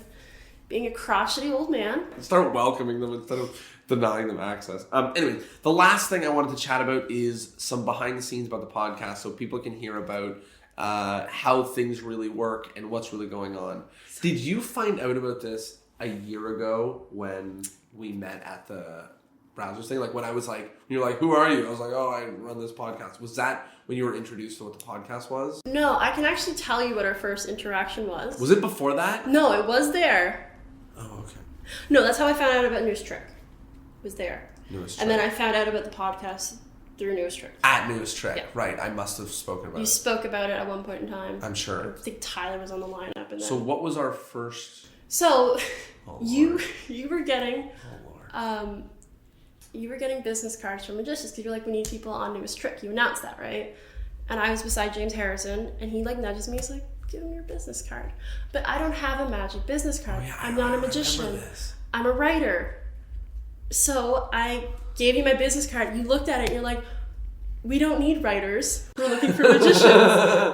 being a crotchety old man. Start welcoming them instead of denying them access. Anyway, the last thing I wanted to chat about is some behind the scenes about the podcast so people can hear about how things really work and what's really going on. Did you find out about this a year ago when we met at the Browsers thing? Like when I was like, you're like, who are you? I was like, oh, I run this podcast. Was that when you were introduced to what the podcast was? No, I can actually tell you what our first interaction was. Was it before that? No, it was there. Oh, okay. No, that's how I found out about News Trick. It was there. News Trick. And then I found out about the podcast through News Trick. At News Trick, yeah. Right. I must have spoken about it. You spoke about it at one point in time. I'm sure. I think Tyler was on the lineup. And so what was our first... So, oh, you were getting... Oh, Lord. You were getting business cards from magicians because you're like, we need people on News Trick. You announced that, right? And I was beside James Harrison, and he nudges me. He's like, give him your business card. But I don't have a magic business card. Oh, yeah, I'm not a magician. This. I'm a writer. So I gave you my business card. You looked at it and you're like, we don't need writers. We're looking for magicians.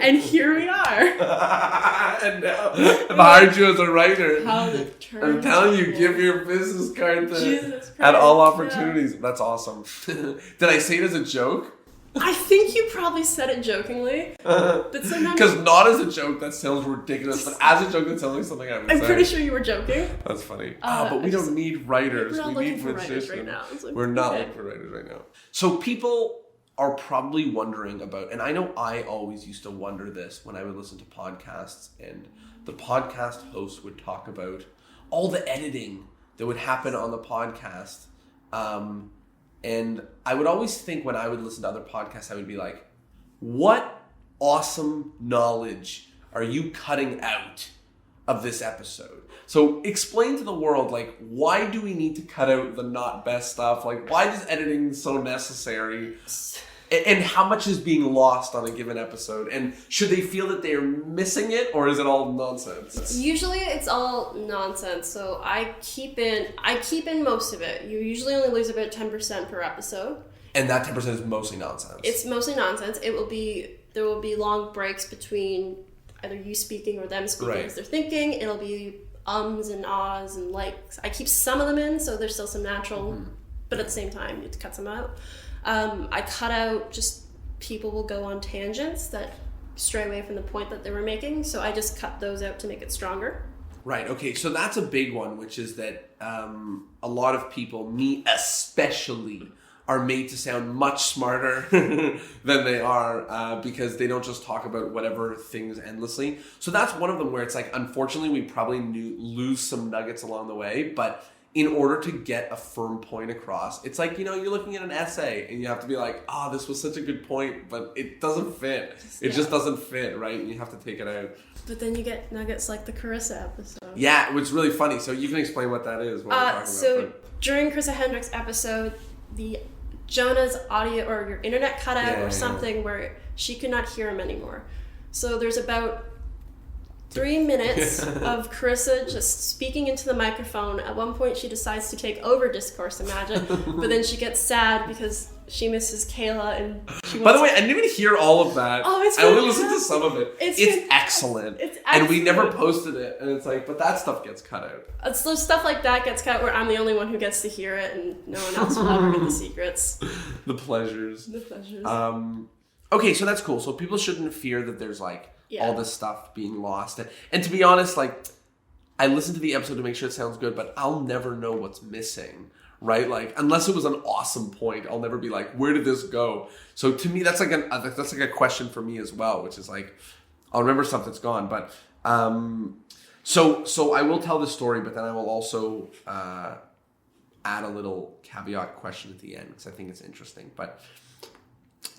And here we are. And now I've hired you as a writer. How I'm telling you, give your business card at all opportunities. Yeah. That's awesome. Did I say it as a joke? I think you probably said it jokingly. But sometimes... Because not as a joke, that sounds ridiculous. But as a joke, that sounds like something I would say. I'm pretty sure you were joking. That's funny. But we don't need writers. We need magicians right now. We're not looking for writers right now. So people are probably wondering about, and I know I always used to wonder this when I would listen to podcasts, and the podcast host would talk about all the editing that would happen on the podcast. And I would always think when I would listen to other podcasts, I would be like, what awesome knowledge are you cutting out of this episode? So explain to the world, like, why do we need to cut out the not best stuff? Like, why is editing so necessary? And how much is being lost on a given episode? And should they feel that they're missing it, or is it all nonsense? Usually it's all nonsense. So I keep in most of it. You usually only lose about 10% per episode. And that 10% is mostly nonsense. It's mostly nonsense. There will be long breaks between either you speaking or them speaking as they're thinking. It'll be ums and ahs and likes. I keep some of them in, so there's still some natural, but at the same time, you have to cut some out. I cut out just people will go on tangents that stray away from the point that they were making, so I just cut those out to make it stronger. Right, okay, so that's a big one, which is that a lot of people, me especially, are made to sound much smarter than they are because they don't just talk about whatever things endlessly. So that's one of them where it's like, unfortunately, we probably lose some nuggets along the way, but in order to get a firm point across, it's like, you're looking at an essay and you have to be like, this was such a good point, but it doesn't fit. It just doesn't fit, right? And you have to take it out. But then you get nuggets like the Carissa episode. Yeah, which is really funny. So you can explain what that is. What we're talking about. During Carissa Hendricks' episode, the Jonah's audio or your internet cut out something where she could not hear him anymore. So there's about 3 minutes of Carissa just speaking into the microphone. At one point, she decides to take over Discourse and Magic, but then she gets sad because she misses Kayla and she wants... By the way, I didn't even hear all of that. Oh, it's I only listened to some of it. It's excellent. It's excellent. And we never posted it. And it's like, but that stuff gets cut out. So stuff like that gets cut where I'm the only one who gets to hear it and no one else will ever get the secrets. The pleasures. The pleasures. Okay, so that's cool. So people shouldn't fear that there's all this stuff being lost. And to be honest, I listened to the episode to make sure it sounds good, but I'll never know what's missing, right? Unless it was an awesome point, I'll never be like, where did this go? So to me, that's like a question for me as well, which is I'll remember stuff that's gone. But so I will tell the story, but then I will also add a little caveat question at the end because I think it's interesting. But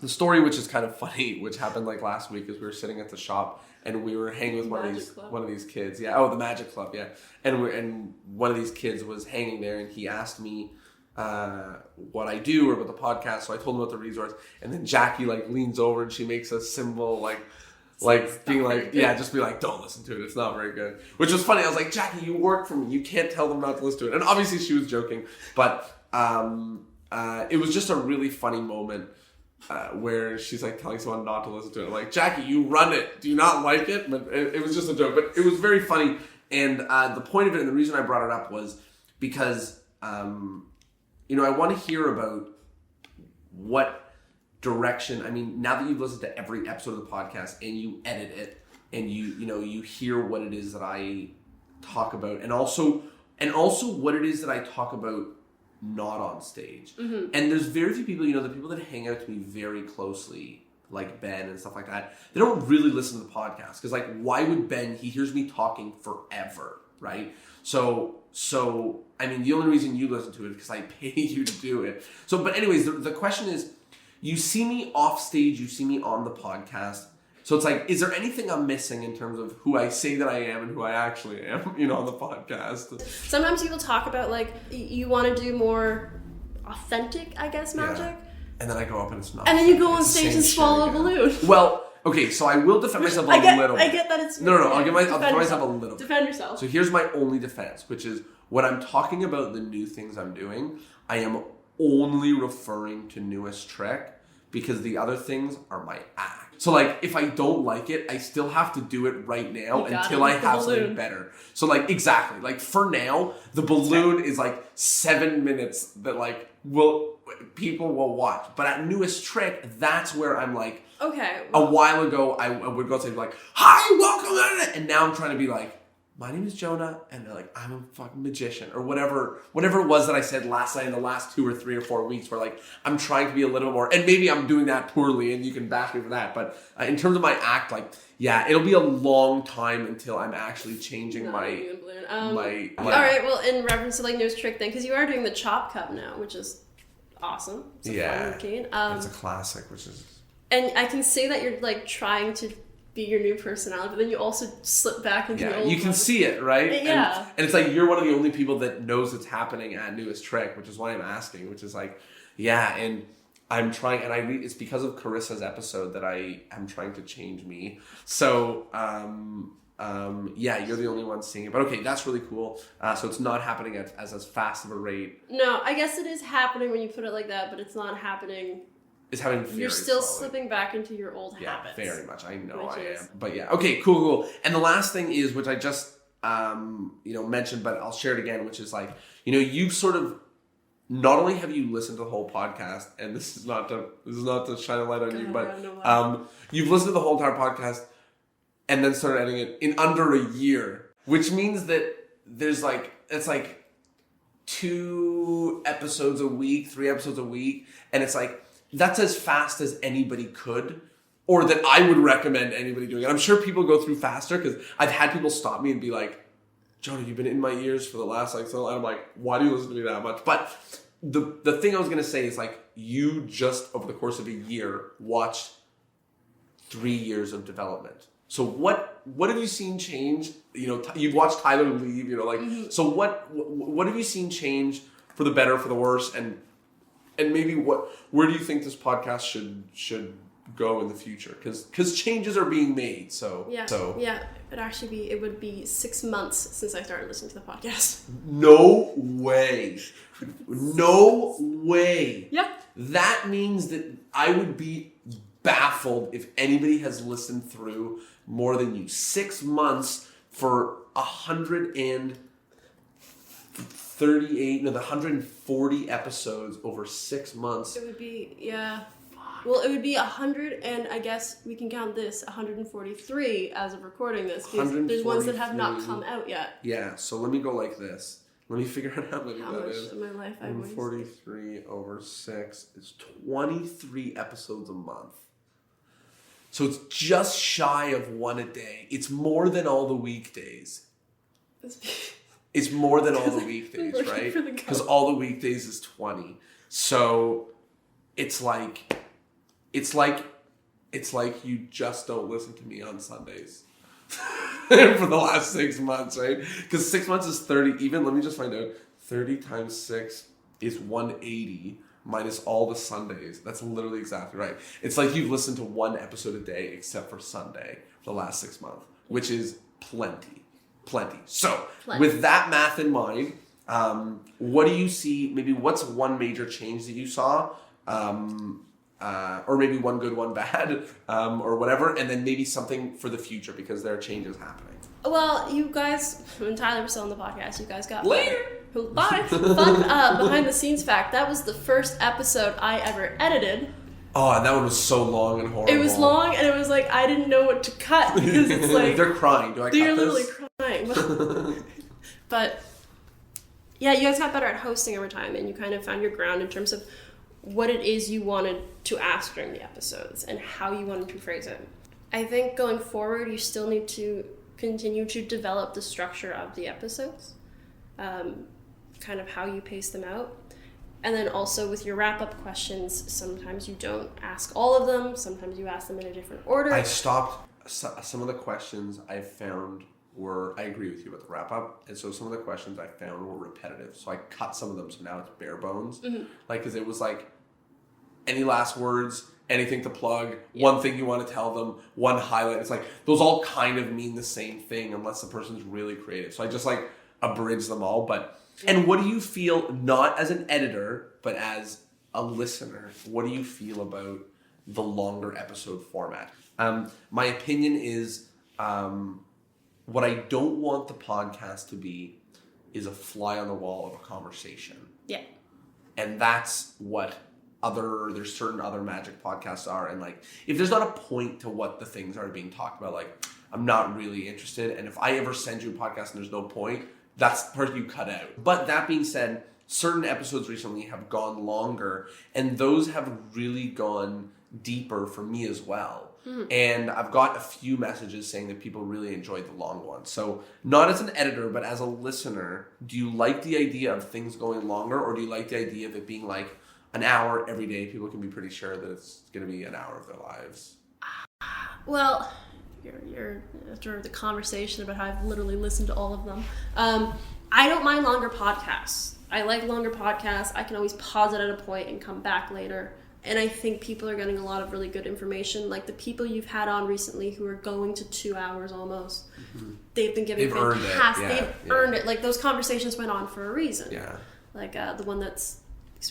the story, which is kind of funny, which happened last week, is we were sitting at the shop and we were hanging with one of these kids. Yeah. Oh, the Magic Club. Yeah. And one of these kids was hanging there and he asked me what I do or about the podcast. So I told him about the resource, and then Jackie leans over and she makes a symbol being just be don't listen to it. It's not very good. Which was funny. I was like, Jackie, you work for me. You can't tell them not to listen to it. And obviously she was joking, but it was just a really funny moment. Where she's telling someone not to listen to it. I'm like, Jackie, you run it. Do you not like it? But it was just a joke. But it was very funny. And the point of it and the reason I brought it up was because, I want to hear about what direction. I mean, now that you've listened to every episode of the podcast and you edit it and you hear what it is that I talk about and also what it is that I talk about not on stage. Mm-hmm. And there's very few people, the people that hang out to me very closely, like Ben and stuff like that, they don't really listen to the podcast. Because why would Ben, he hears me talking forever, right? So I mean, the only reason you listen to it is because I pay you to do it. So, but anyways, the question is, you see me off stage, you see me on the podcast. So it's is there anything I'm missing in terms of who I say that I am and who I actually am, on the podcast? Sometimes people talk about you want to do more authentic, I guess, magic. Yeah. And then I go up and it's not. And then you go on stage and swallow a balloon. Well, okay, so I will defend myself a little bit. I get that it's... No, I'll defend myself a little bit. Defend yourself. So here's my only defense, which is when I'm talking about the new things I'm doing, I am only referring to Newest Trek because the other things are my act. So if I don't like it, I still have to do it right now until I have something better. So exactly. For now, the balloon is 7 minutes that people will watch. But at Newest Trick, that's where I'm okay. A while ago, I would go say hi, welcome, and now I'm trying to be my name is Jonah, and they're I'm a fucking magician, or whatever it was that I said last night in the last 2 or 3 or 4 weeks, where I'm trying to be a little more, and maybe I'm doing that poorly, and you can bash me for that, but in terms of my act, it'll be a long time until I'm actually changing my. All right, well, in reference to Newest Trick thing, because you are doing the Chop Cup now, which is awesome. It's a fun routine. It's a classic, which is. And I can see that you're trying to be your new personality, but then you also slip back into your old you can see it, right? Yeah. And it's you're one of the only people that knows it's happening at Newest Trek, which is why I'm asking, which is and I'm trying, and it's because of Carissa's episode that I am trying to change me. So, you're the only one seeing it. But okay, that's really cool. So it's not happening at as fast of a rate. No, I guess it is happening when you put it like that, but it's not happening. It's having very You're still slowly. Slipping back into your old habits. Yeah, very much. I know I am. But okay, cool. And the last thing is, which I just mentioned, but I'll share it again, which is you've sort of, not only have you listened to the whole podcast, and this is not to shine a light on you, but you've listened to the whole entire podcast and then started editing it in under a year, which means that there's it's 2 episodes a week, 3 episodes a week, and it's like, that's as fast as anybody could, or that I would recommend anybody doing it. I'm sure people go through faster, because I've had people stop me and be like, Jonah, you've been in my ears for the last like so long. I'm like, why do you listen to me that much? But the thing I was going to say is like, you just over the course of a year watched 3 years of development. So what have you seen change? You know, you've watched Tyler leave, you know, like, so what have you seen change for the better, for the worse? And maybe where do you think this podcast should go in the future? Because changes are being made. So it would be 6 months since I started listening to the podcast. No way. No way. Yeah. That means that I would be baffled if anybody has listened through more than you. 6 months for 140 episodes over 6 months. It would be, yeah. Well, it would be 100, and I guess we can count this 143 as of recording this, because there's ones that have not come out yet. Yeah, so let me go like this. Let me figure out how many that is. How much of my life I wasted. 143 over 6 is 23 episodes a month. So it's just shy of 1 a day. It's more than all the weekdays. It's more than all the weekdays, right? Because all the weekdays is 20. So it's like you just don't listen to me on Sundays for the last 6 months, right? Because 6 months is 30. Even, let me just find out. 30 times 6 is 180 minus all the Sundays. That's literally exactly right. It's like you've listened to 1 episode a day except for Sunday for the last 6 months, which is plenty. So with that math in mind, what do you see? Maybe what's one major change that you saw? Or maybe one good, one bad, or whatever, and then maybe something for the future, because there are changes happening. Well, you guys, when Tyler was still on the podcast, you guys got later. Bye. Fun behind the scenes fact. That was the first episode I ever edited. Oh, and that one was so long and horrible. It was long, and it was like I didn't know what to cut, because it's like they're crying. Do I cut they're this? literally crying. But yeah, you guys got better at hosting over time, and you kind of found your ground in terms of what it is you wanted to ask during the episodes and how you wanted to phrase it. I think going forward, you still need to continue to develop the structure of the episodes, kind of how you pace them out. And then also with your wrap-up questions, sometimes you don't ask all of them, sometimes you ask them in a different order. I stopped. Some of the questions I found I agree with you about the wrap-up, and so some of the questions I found were repetitive, so I cut some of them, so now it's bare bones. Like, because it was like, any last words, anything to plug, one thing you want to tell them, one highlight. It's like, those all kind of mean the same thing unless the person's really creative. So I just like abridge them all. And what do you feel, not as an editor, but as a listener, what do you feel about the longer episode format? My opinion is, what I don't want the podcast to be is a fly on the wall of a conversation. Yeah. And that's what there's certain other magic podcasts are. And like, if there's not a point to what the things are being talked about, like, I'm not really interested. And if I ever send you a podcast and there's no point, that's the part you cut out. But that being said, certain episodes recently have gone longer, and those have really gone deeper for me as well. And I've got a few messages saying that people really enjoyed the long ones. So not as an editor, but as a listener, do you like the idea of things going longer, or do you like the idea of it being like an hour every day? People can be pretty sure that it's going to be an hour of their lives. Well, you're after the conversation about how I've literally listened to all of them. I don't mind longer podcasts. I like longer podcasts. I can always pause it at a point and come back later. And I think people are getting a lot of really good information. Like the people you've had on recently who are going to 2 hours almost, they've been giving fantastic. They've earned it. Like those conversations went on for a reason. Yeah. Like the one because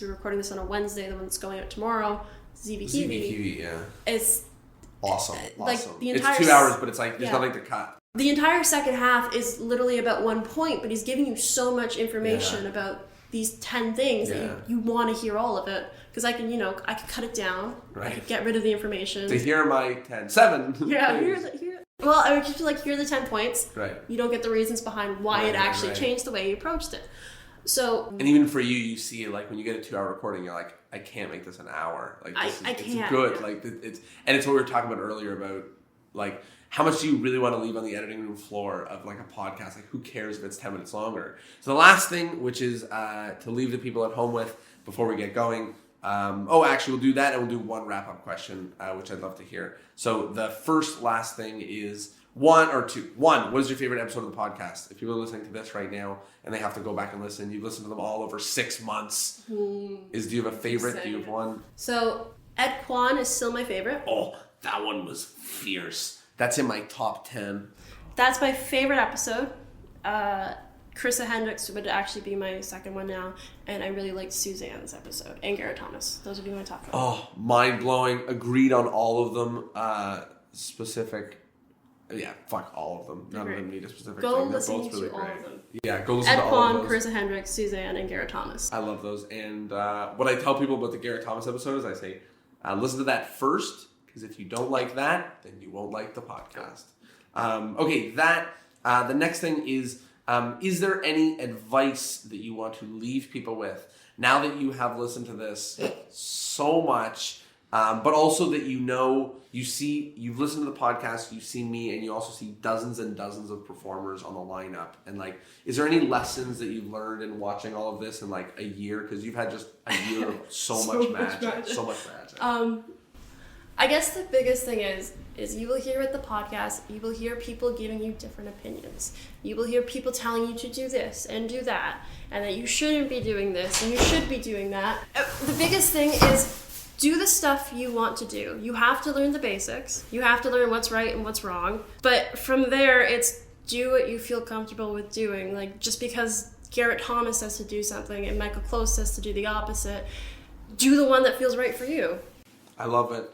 we're recording this on a Wednesday, the one that's going out tomorrow, ZBKV, yeah. It's awesome. Like the entire, it's 2 hours, but it's like there's nothing to cut. The entire second half is literally about one point, but he's giving you so much information about these 10 things that you want to hear all of it. Because I can, I could cut it down. Right. I could get rid of the information. To hear my 10, 7. Yeah, well, I would just like, here are the 10 points. Right. You don't get the reasons behind why it actually changed the way you approached it. So, And even for you, you see like when you get a 2-hour recording, you're like, I can't make this an hour. Like I it's can't. good. Yeah. Like it's what we were talking about earlier about like how much do you really want to leave on the editing room floor of like a podcast? Like who cares if it's 10 minutes longer? So the last thing, which is to leave the people at home with before we get going. Actually, we'll do that and we'll do one wrap-up question, which I'd love to hear. So the last thing is one or two. One, what is your favorite episode of the podcast? If people are listening to this right now and they have to go back and listen, you've listened to them all over 6 months. Do you have a favorite? Do you have one? So Ed Kwan is still my favorite. Oh, that one was fierce. That's in my top 10. That's my favorite episode. Carissa Hendricks would actually be my second one now, and I really liked Suzanne's episode and Garrett Thomas. Those would be my top 5. Oh, mind-blowing. Agreed on all of them. Specific. Yeah, fuck all of them. None of them need a specific Go thing. They're listen both really to all great. of them. Yeah, go listen Ed to all Kwan, of those. Carissa Hendricks, Suzanne, and Garrett Thomas. I love those. And what I tell people about the Garrett Thomas episode is I say, listen to that first, because if you don't like that, then you won't like the podcast. The next thing is there any advice that you want to leave people with now that you have listened to this so much, but also that you've listened to the podcast, you've seen me, and you also see dozens and dozens of performers on the lineup. And like, is there any lessons that you've learned in watching all of this in like a year? Because you've had just a year of so much magic. So much magic. I guess the biggest thing is you will hear at the podcast, you will hear people giving you different opinions. You will hear people telling you to do this and do that, and that you shouldn't be doing this and you should be doing that. The biggest thing is do the stuff you want to do. You have to learn the basics. You have to learn what's right and what's wrong. But from there, it's do what you feel comfortable with doing. Like, just because Garrett Thomas says to do something and Michael Close says to do the opposite, do the one that feels right for you. I love it.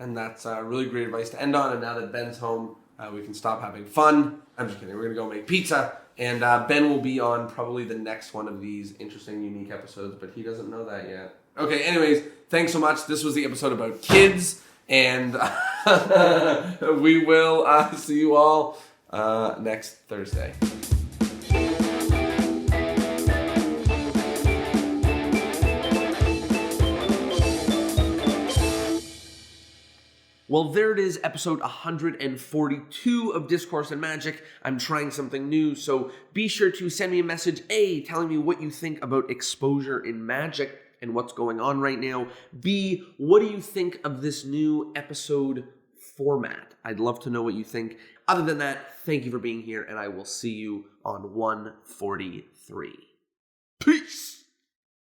And that's really great advice to end on. And now that Ben's home, we can stop having fun. I'm just kidding. We're going to go make pizza. And Ben will be on probably the next one of these interesting, unique episodes, but he doesn't know that yet. Okay, anyways, thanks so much. This was the episode about kids. And we will see you all next Thursday. Well, there it is, episode 142 of Discourse and Magic. I'm trying something new, so be sure to send me a message, A, telling me what you think about exposure in magic and what's going on right now. B, what do you think of this new episode format? I'd love to know what you think. Other than that, thank you for being here, and I will see you on 143. Peace!